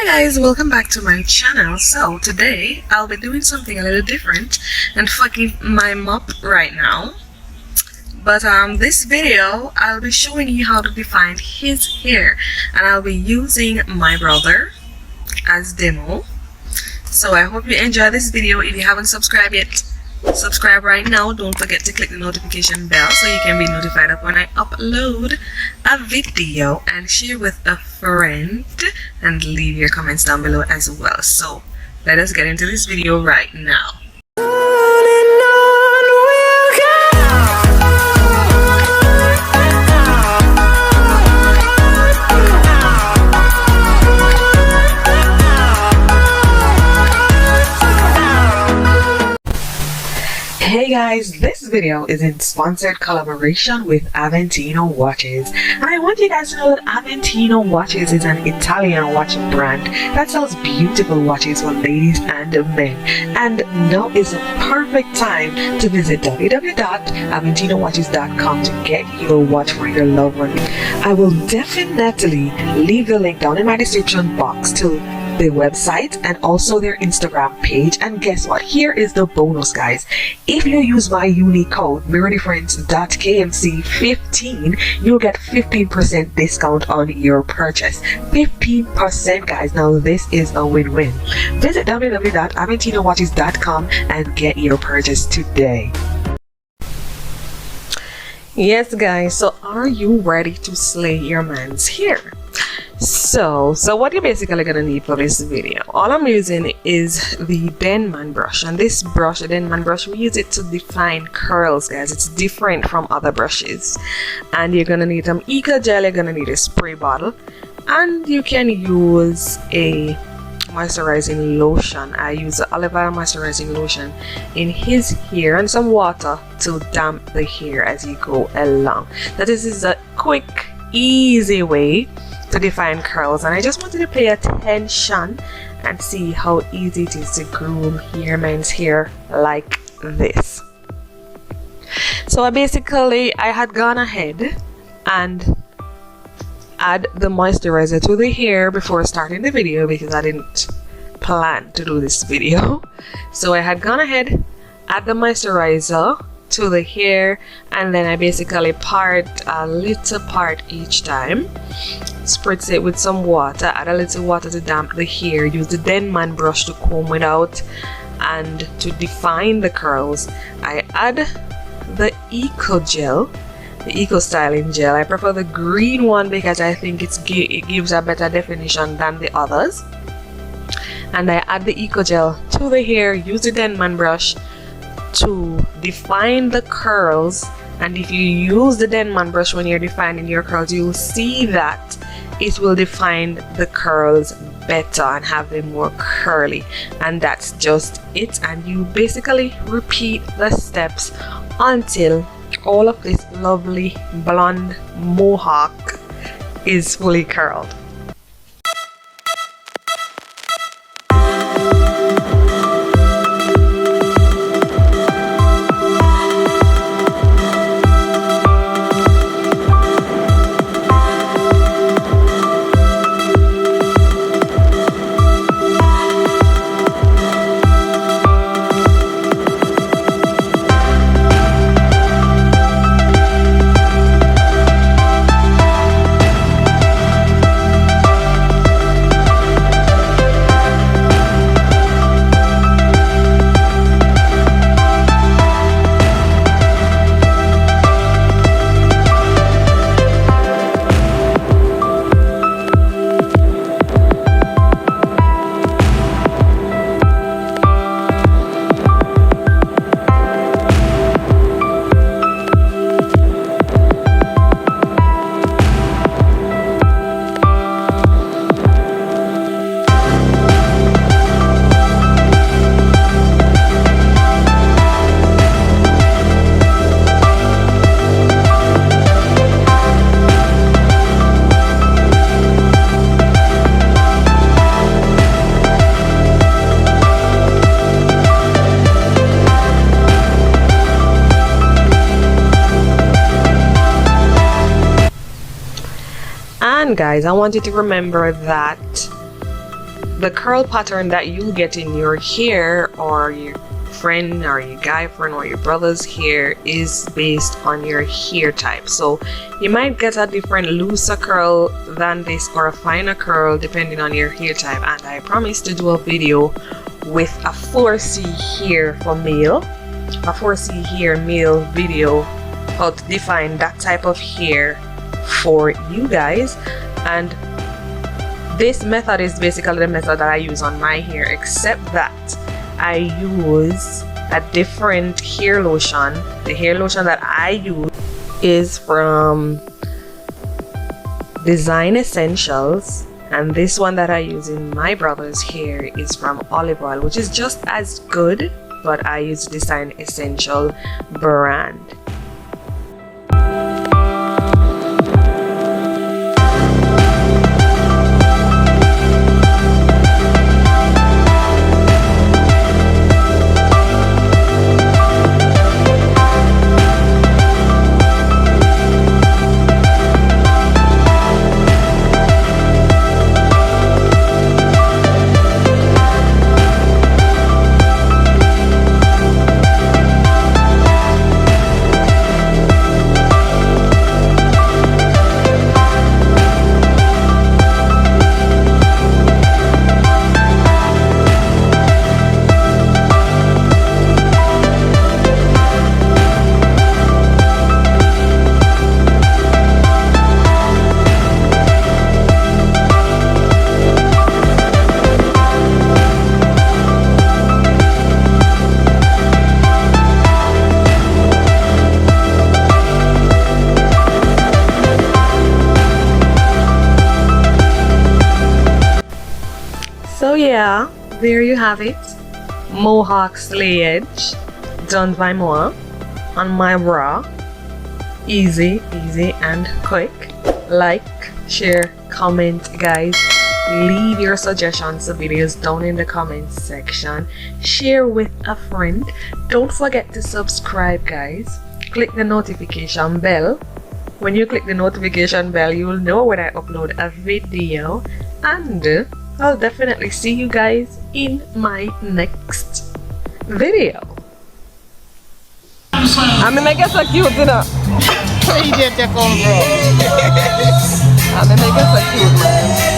Guys, welcome back to my channel. So today I'll be doing something a little different, and forgive my mop right now, but this video I'll be showing you how to define his hair, and I'll be using my brother as demo. So I hope you enjoy this video. If you haven't subscribed yet, subscribe right now. Don't forget to click the notification bell so you can be notified of when I upload a video, and share with a friend, and leave your comments down below as well. So let us get into this video right now. Hey guys, this video is in sponsored collaboration with Aventino Watches, and I want you guys to know that Aventino Watches is an Italian watch brand that sells beautiful watches for ladies and men, and now is the perfect time to visit www.aventinowatches.com to get your watch for your loved one. I will definitely leave the link down in my description box to their website and also their Instagram page. And guess what? Here is the bonus, guys. If you use my unique code mirrordifference.kmc15, you'll get 15% discount on your purchase. 15%, guys. Now this is a win-win. Visit www.aventinowatches.com and get your purchase today. Yes guys, so are you ready to slay your man's hair? So what you're basically gonna need for this video, all I'm using is the Denman brush, and this brush, the Denman brush, we use it to define curls, guys. It's different from other brushes, and you're gonna need some eco gel, you're gonna need a spray bottle, and you can use a moisturizing lotion. I use the olive oil moisturizing lotion in his hair and some water to damp the hair as you go along. Now this is a quick, easy way to define curls, and I just wanted to pay attention and see how easy it is to groom men's hair like this. So I had gone ahead and add the moisturizer to the hair before starting the video because I didn't plan to do this video. So I had gone ahead, add the moisturizer to the hair, and then I basically part a little part each time, spritz it with some water, add a little water to damp the hair, use the Denman brush to comb it out, and to define the curls I add the eco gel, the eco styling gel. I prefer the green one because I think it gives a better definition than the others, and I add the eco gel to the hair, use the Denman brush to define the curls. And if you use the Denman brush when you're defining your curls, you'll see that it will define the curls better and have them more curly, and that's just it. And you basically repeat the steps until all of this lovely blonde mohawk is fully curled. And guys, I want you to remember that the curl pattern that you get in your hair or your friend or your guy friend or your brother's hair is based on your hair type. So you might get a different looser curl than this or a finer curl depending on your hair type, and I promise to do a video with a 4C hair for male, a 4C hair male video, how to define that type of hair for you guys. And this method is basically the method that I use on my hair, except that I use a different hair lotion. The hair lotion that I use is from Design Essentials, and this one that I use in my brother's hair is from Olive Oil, which is just as good, but I use Design Essential brand. So yeah, there you have it. Mohawk slayage done by Moa on my bra. Easy and quick. Like, share, comment, guys. Leave your suggestions of videos down in the comments section. Share with a friend. Don't forget to subscribe, guys. Click the notification bell. When you click the notification bell, you will know when I upload a video, and I'll definitely see you guys in my next video. I mean, make it so cute, you know. I mean, make it so cute, man.